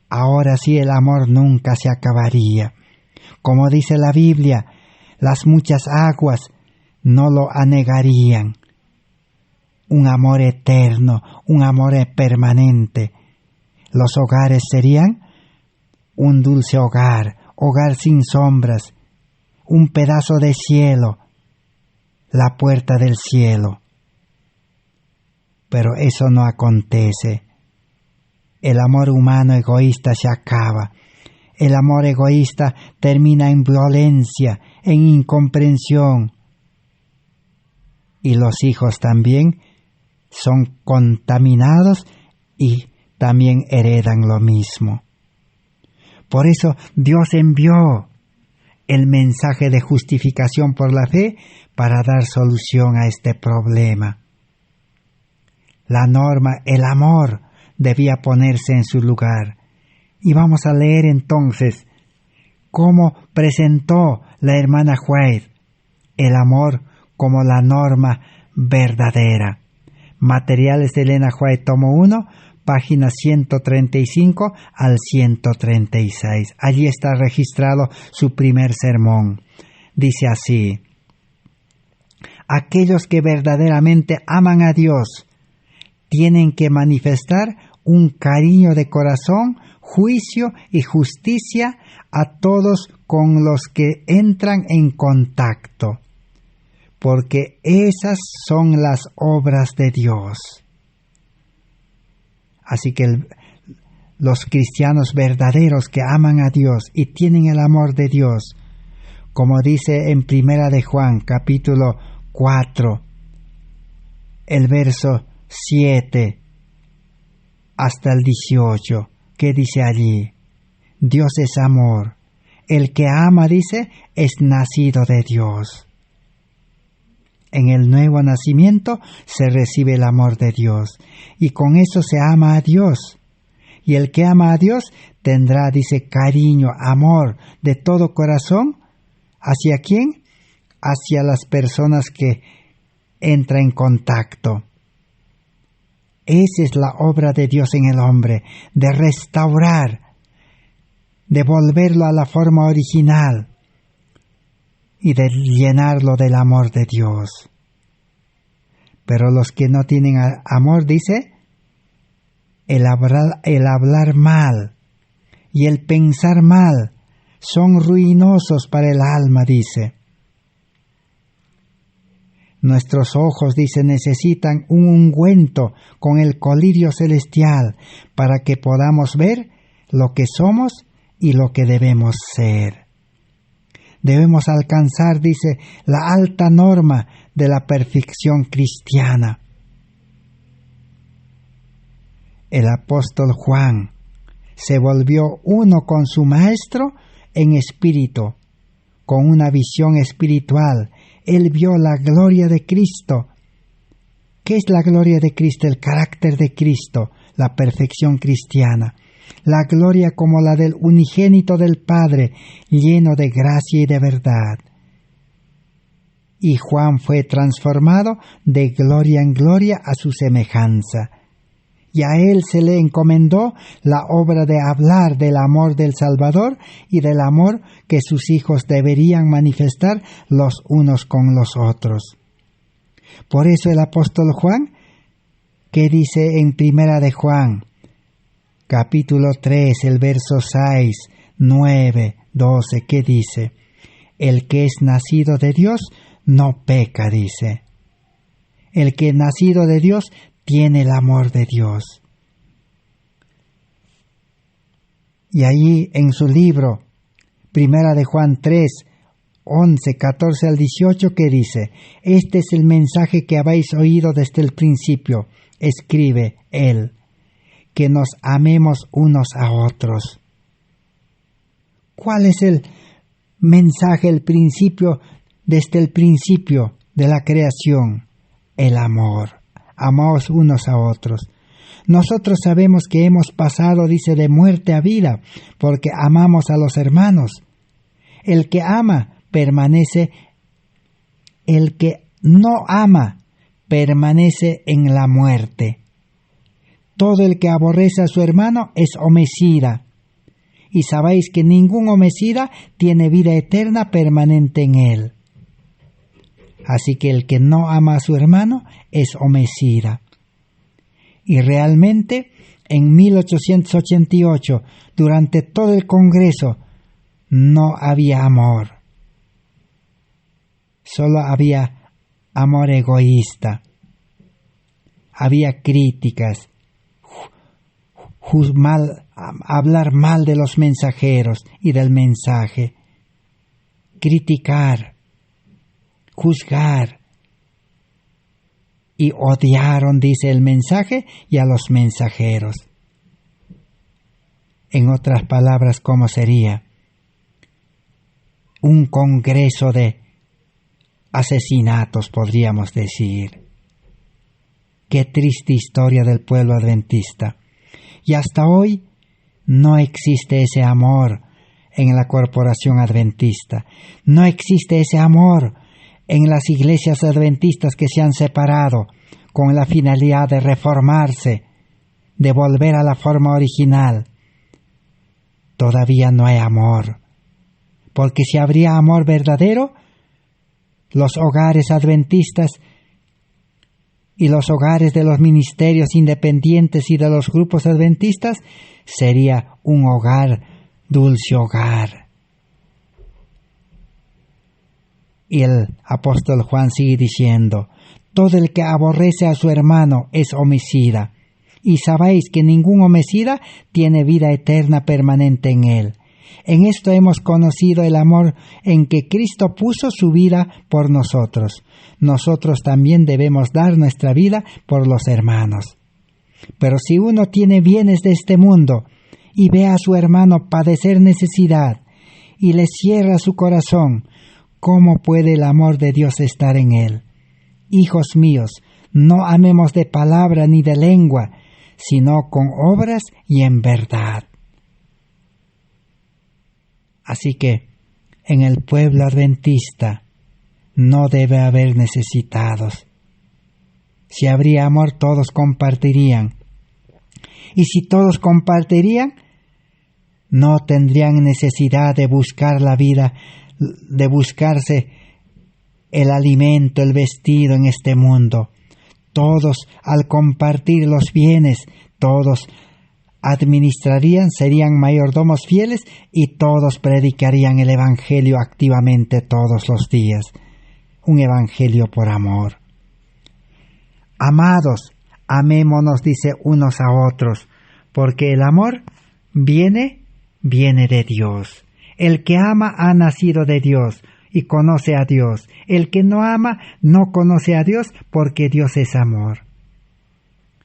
ahora sí el amor nunca se acabaría. Como dice la Biblia, las muchas aguas no lo anegarían. Un amor eterno, un amor permanente. Los hogares serían un dulce hogar, hogar sin sombras, un pedazo de cielo, la puerta del cielo. Pero eso no acontece. El amor humano egoísta se acaba. El amor egoísta termina en violencia, en incomprensión. Y los hijos también son contaminados y también heredan lo mismo. Por eso Dios envió el mensaje de justificación por la fe para dar solución a este problema. La norma, el amor, debía ponerse en su lugar. Y vamos a leer entonces cómo presentó la hermana White el amor como la norma verdadera. Materiales de Elena White, tomo 1, páginas 135 al 136. Allí está registrado su primer sermón. Dice así: aquellos que verdaderamente aman a Dios tienen que manifestar un cariño de corazón, juicio y justicia a todos con los que entran en contacto, porque esas son las obras de Dios. Así que los cristianos verdaderos que aman a Dios y tienen el amor de Dios, como dice en Primera de Juan, capítulo 4, el verso 7 hasta el 18, ¿qué dice allí? Dios es amor. El que ama, dice, es nacido de Dios. En el nuevo nacimiento se recibe el amor de Dios, y con eso se ama a Dios. Y el que ama a Dios tendrá, dice, cariño, amor de todo corazón. ¿Hacia quién? Hacia las personas que entran en contacto. Esa es la obra de Dios en el hombre, de restaurar, de volverlo a la forma original y de llenarlo del amor de Dios. Pero los que no tienen amor, dice, el hablar mal y el pensar mal son ruinosos para el alma, dice. Nuestros ojos, dice, necesitan un ungüento con el colirio celestial para que podamos ver lo que somos y lo que debemos ser. Debemos alcanzar, dice, la alta norma de la perfección cristiana. El apóstol Juan se volvió uno con su maestro en espíritu, con una visión espiritual. Él vio la gloria de Cristo. ¿Qué es la gloria de Cristo? El carácter de Cristo, la perfección cristiana. La gloria como la del unigénito del Padre, lleno de gracia y de verdad. Y Juan fue transformado de gloria en gloria a su semejanza. Y a él se le encomendó la obra de hablar del amor del Salvador y del amor que sus hijos deberían manifestar los unos con los otros. Por eso el apóstol Juan, ¿qué dice en Primera de Juan, capítulo 3, el verso 6, 9, 12, ¿qué dice? El que es nacido de Dios no peca, dice. El que es nacido de Dios tiene el amor de Dios. Y allí en su libro, Primera de Juan 3, 11, 14 al 18, que dice: este es el mensaje que habéis oído desde el principio, escribe él, que nos amemos unos a otros. ¿Cuál es el mensaje, el principio, desde el principio de la creación? El amor. Amaos unos a otros. Nosotros sabemos que hemos pasado, dice, de muerte a vida, porque amamos a los hermanos. El que ama permanece, el que no ama permanece en la muerte. Todo el que aborrece a su hermano es homicida. Y sabéis que ningún homicida tiene vida eterna permanente en él. Así que el que no ama a su hermano es homicida. Y realmente, en 1888, durante todo el Congreso, no había amor. Solo había amor egoísta. Había críticas, hablar mal de los mensajeros y del mensaje, criticar, juzgar, y odiaron, dice, el mensaje y a los mensajeros. En otras palabras, ¿cómo sería? Un congreso de asesinatos, podríamos decir. Qué triste historia del pueblo adventista. Y hasta hoy no existe ese amor en la corporación adventista. No existe ese amor en las iglesias adventistas que se han separado con la finalidad de reformarse, de volver a la forma original. Todavía no hay amor, porque si habría amor verdadero, los hogares adventistas y los hogares de los ministerios independientes y de los grupos adventistas sería un hogar, dulce hogar. Y el apóstol Juan sigue diciendo: todo el que aborrece a su hermano es homicida, y sabéis que ningún homicida tiene vida eterna permanente en él. En esto hemos conocido el amor en que Cristo puso su vida por nosotros. Nosotros también debemos dar nuestra vida por los hermanos. Pero si uno tiene bienes de este mundo y ve a su hermano padecer necesidad y le cierra su corazón, ¿cómo puede el amor de Dios estar en él? Hijos míos, no amemos de palabra ni de lengua, sino con obras y en verdad. Así que en el pueblo adventista no debe haber necesitados. Si habría amor, todos compartirían. Y si todos compartirían, no tendrían necesidad de buscar la vida, de buscarse el alimento, el vestido en este mundo. Todos, al compartir los bienes, todos administrarían, serían mayordomos fieles y todos predicarían el evangelio activamente todos los días. Un evangelio por amor. Amados, amémonos, dice, unos a otros, porque el amor viene de Dios. El que ama ha nacido de Dios y conoce a Dios. El que no ama no conoce a Dios, porque Dios es amor.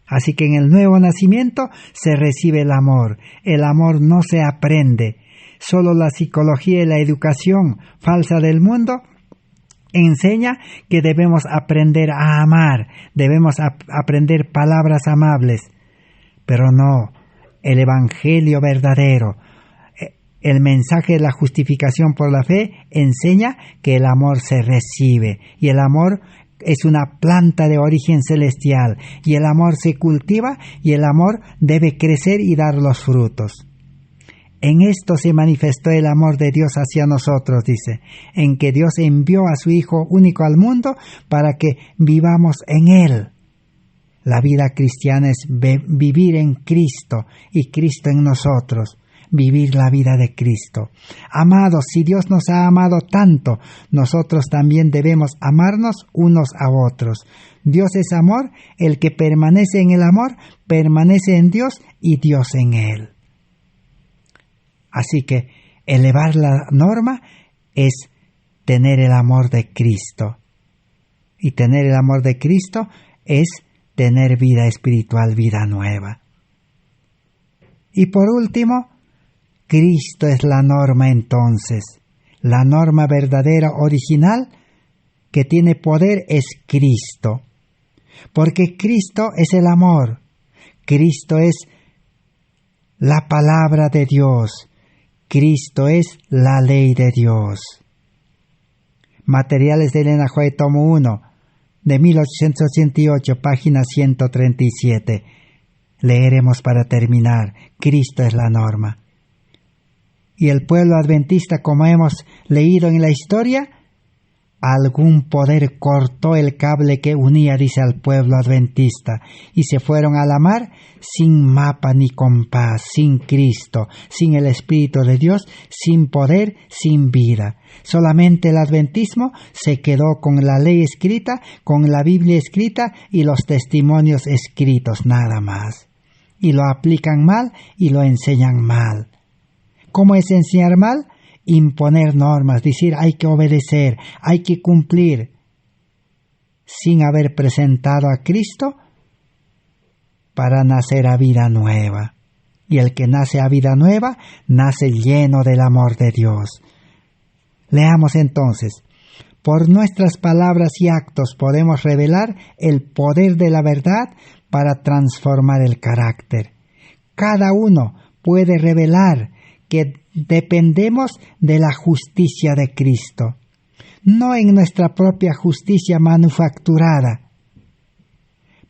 Así que en el nuevo nacimiento se recibe el amor. El amor no se aprende. Solo la psicología y la educación falsa del mundo enseña que debemos aprender a amar, debemos aprender palabras amables. Pero no, el evangelio verdadero, el mensaje de la justificación por la fe enseña que el amor se recibe, y el amor es una planta de origen celestial, y el amor se cultiva, y el amor debe crecer y dar los frutos. En esto se manifestó el amor de Dios hacia nosotros, dice, en que Dios envió a su Hijo único al mundo para que vivamos en Él. La vida cristiana es vivir en Cristo y Cristo en nosotros, vivir la vida de Cristo. Amados, si Dios nos ha amado tanto, nosotros también debemos amarnos unos a otros. Dios es amor, el que permanece en el amor, permanece en Dios y Dios en él. Así que elevar la norma es tener el amor de Cristo. Y tener el amor de Cristo es tener vida espiritual, vida nueva. Y por último, Cristo es la norma entonces. La norma verdadera, original, que tiene poder es Cristo. Porque Cristo es el amor. Cristo es la palabra de Dios. Cristo es la ley de Dios. Materiales de Elena White, tomo 1, de 1888, página 137. Leeremos para terminar. Cristo es la norma. Y el pueblo adventista, como hemos leído en la historia, algún poder cortó el cable que unía, dice, al pueblo adventista, y se fueron a la mar sin mapa ni compás, sin Cristo, sin el Espíritu de Dios, sin poder, sin vida. Solamente el adventismo se quedó con la ley escrita, con la Biblia escrita y los testimonios escritos, nada más. Y lo aplican mal y lo enseñan mal. ¿Cómo es enseñar mal? Imponer normas, decir hay que obedecer, hay que cumplir, sin haber presentado a Cristo para nacer a vida nueva. Y el que nace a vida nueva, nace lleno del amor de Dios. Leamos entonces. Por nuestras palabras y actos podemos revelar el poder de la verdad para transformar el carácter. Cada uno puede revelar que dependemos de la justicia de Cristo, no en nuestra propia justicia manufacturada.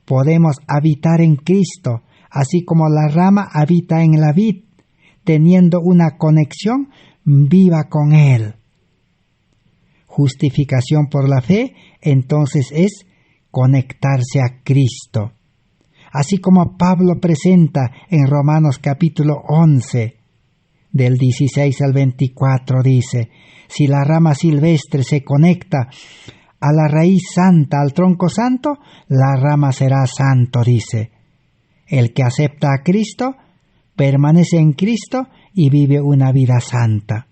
Podemos habitar en Cristo, así como la rama habita en la vid, teniendo una conexión viva con Él. Justificación por la fe, entonces, es conectarse a Cristo. Así como Pablo presenta en Romanos capítulo 11, del 16 al 24, dice, si la rama silvestre se conecta a la raíz santa, al tronco santo, la rama será santo, dice. El que acepta a Cristo, permanece en Cristo y vive una vida santa.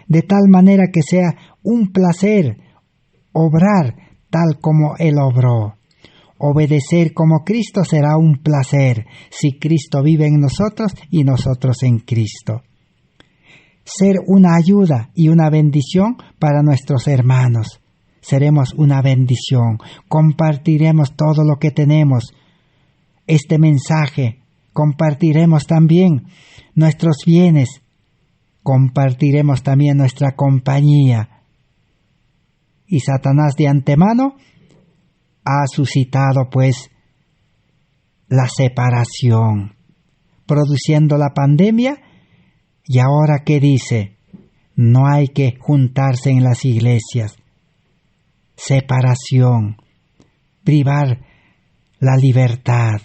De tal manera que sea un placer obrar tal como Él obró. Obedecer como Cristo será un placer si Cristo vive en nosotros y nosotros en Cristo. Ser una ayuda y una bendición para nuestros hermanos. Seremos una bendición. Compartiremos todo lo que tenemos. Este mensaje. Compartiremos también nuestros bienes. Compartiremos también nuestra compañía. Y Satanás de antemano ha suscitado pues la separación, produciendo la pandemia. Y ahora, ¿qué dice? No hay que juntarse en las iglesias. Separación, privar la libertad,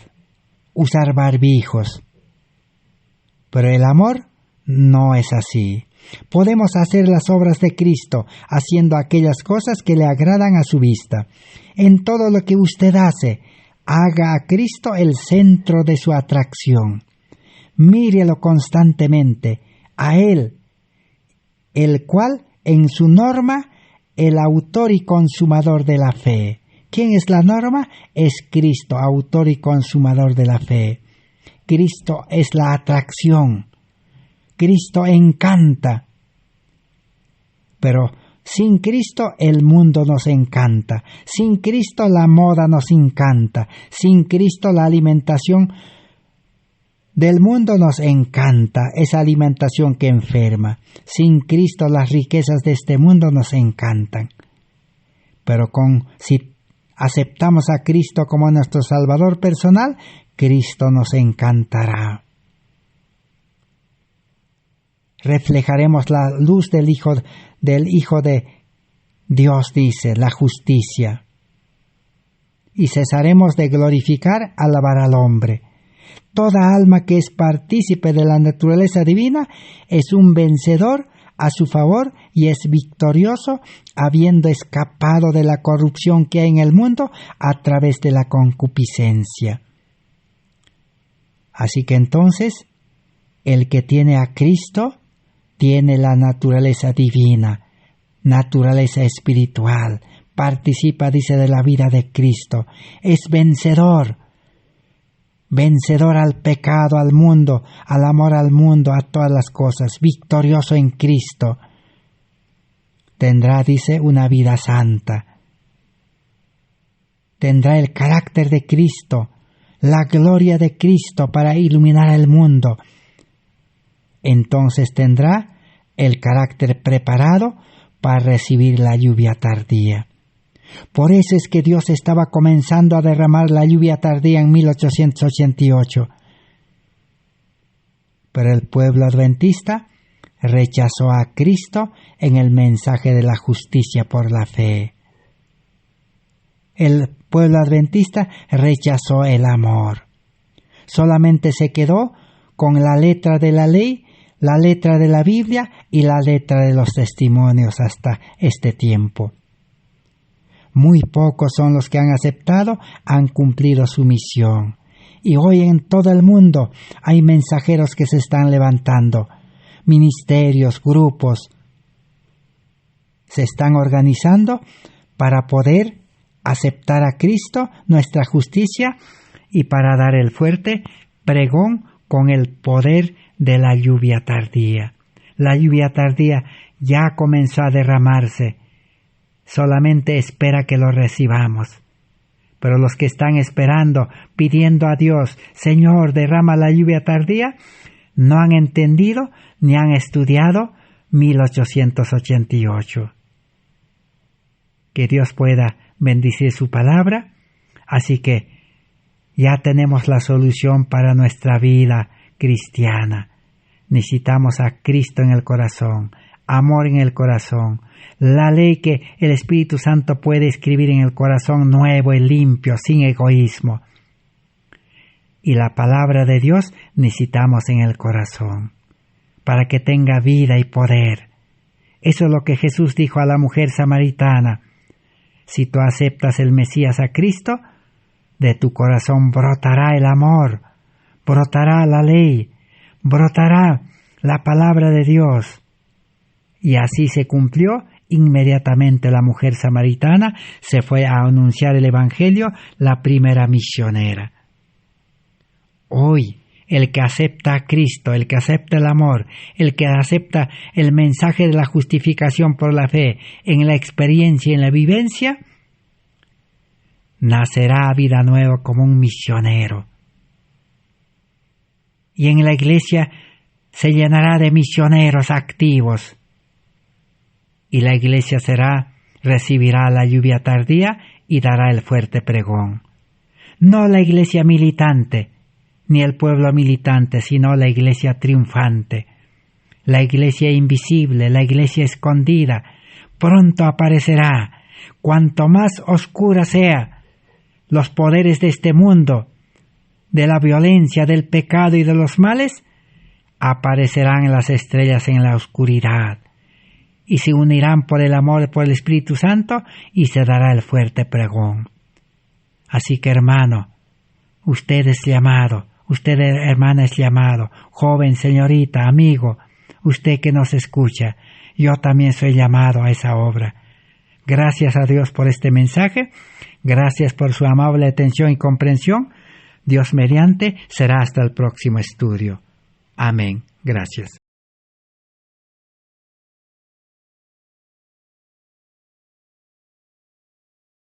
usar barbijos. Pero el amor no es así. Podemos hacer las obras de Cristo, haciendo aquellas cosas que le agradan a su vista. En todo lo que usted hace, haga a Cristo el centro de su atracción. Mírelo constantemente, a Él, el cual, en su norma, el autor y consumador de la fe. ¿Quién es la norma? Es Cristo, autor y consumador de la fe. Cristo es la atracción. Cristo encanta. Pero sin Cristo el mundo nos encanta. Sin Cristo la moda nos encanta. Sin Cristo la alimentación del mundo nos encanta. Esa alimentación que enferma. Sin Cristo las riquezas de este mundo nos encantan. Pero si aceptamos a Cristo como nuestro Salvador personal, Cristo nos encantará. reflejaremos la luz del Hijo de Dios, dice, la justicia. Y cesaremos de glorificar, alabar al hombre. Toda alma que es partícipe de la naturaleza divina es un vencedor a su favor y es victorioso, habiendo escapado de la corrupción que hay en el mundo a través de la concupiscencia. Así que entonces, el que tiene a Cristo tiene la naturaleza divina, naturaleza espiritual, participa, dice, de la vida de Cristo, es vencedor, vencedor al pecado, al mundo, al amor al mundo, a todas las cosas, victorioso en Cristo. Tendrá, dice, una vida santa. Tendrá el carácter de Cristo, la gloria de Cristo para iluminar el mundo. Entonces tendrá el carácter preparado para recibir la lluvia tardía. Por eso es que Dios estaba comenzando a derramar la lluvia tardía en 1888. Pero el pueblo adventista rechazó a Cristo en el mensaje de la justicia por la fe. El pueblo adventista rechazó el amor. Solamente se quedó con la letra de la ley, la letra de la Biblia y la letra de los testimonios hasta este tiempo. Muy pocos son los que han aceptado, han cumplido su misión. Y hoy en todo el mundo hay mensajeros que se están levantando. Ministerios, grupos, se están organizando para poder aceptar a Cristo, nuestra justicia, y para dar el fuerte pregón con el poder de la lluvia tardía. La lluvia tardía ya comenzó a derramarse. Solamente espera que lo recibamos. Pero los que están esperando, pidiendo a Dios, Señor, derrama la lluvia tardía, no han entendido ni han estudiado 1888. Que Dios pueda bendecir su palabra. Así que ya tenemos la solución para nuestra vida cristiana. Necesitamos a Cristo en el corazón, amor en el corazón, la ley que el Espíritu Santo puede escribir en el corazón nuevo y limpio, sin egoísmo. Y la palabra de Dios necesitamos en el corazón, para que tenga vida y poder. Eso es lo que Jesús dijo a la mujer samaritana. Si tú aceptas el Mesías a Cristo, de tu corazón brotará el amor, brotará la ley, brotará la palabra de Dios. Y así se cumplió. Inmediatamente la mujer samaritana se fue a anunciar el Evangelio, la primera misionera. Hoy, el que acepta a Cristo, el que acepta el amor, el que acepta el mensaje de la justificación por la fe en la experiencia y en la vivencia, nacerá a vida nueva como un misionero. Y en la iglesia se llenará de misioneros activos. Y la iglesia recibirá la lluvia tardía y dará el fuerte pregón. No la iglesia militante, ni el pueblo militante, sino la iglesia triunfante, la iglesia invisible, la iglesia escondida, pronto aparecerá. Cuanto más oscura sea los poderes de este mundo, de la violencia, del pecado y de los males, aparecerán las estrellas en la oscuridad. Y se unirán por el amor por el Espíritu Santo y se dará el fuerte pregón. Así que, hermano, usted es llamado, usted, hermana, es llamado, joven, señorita, amigo, usted que nos escucha, yo también soy llamado a esa obra. Gracias a Dios por este mensaje, gracias por su amable atención y comprensión. Dios mediante será hasta el próximo estudio. Amén. Gracias.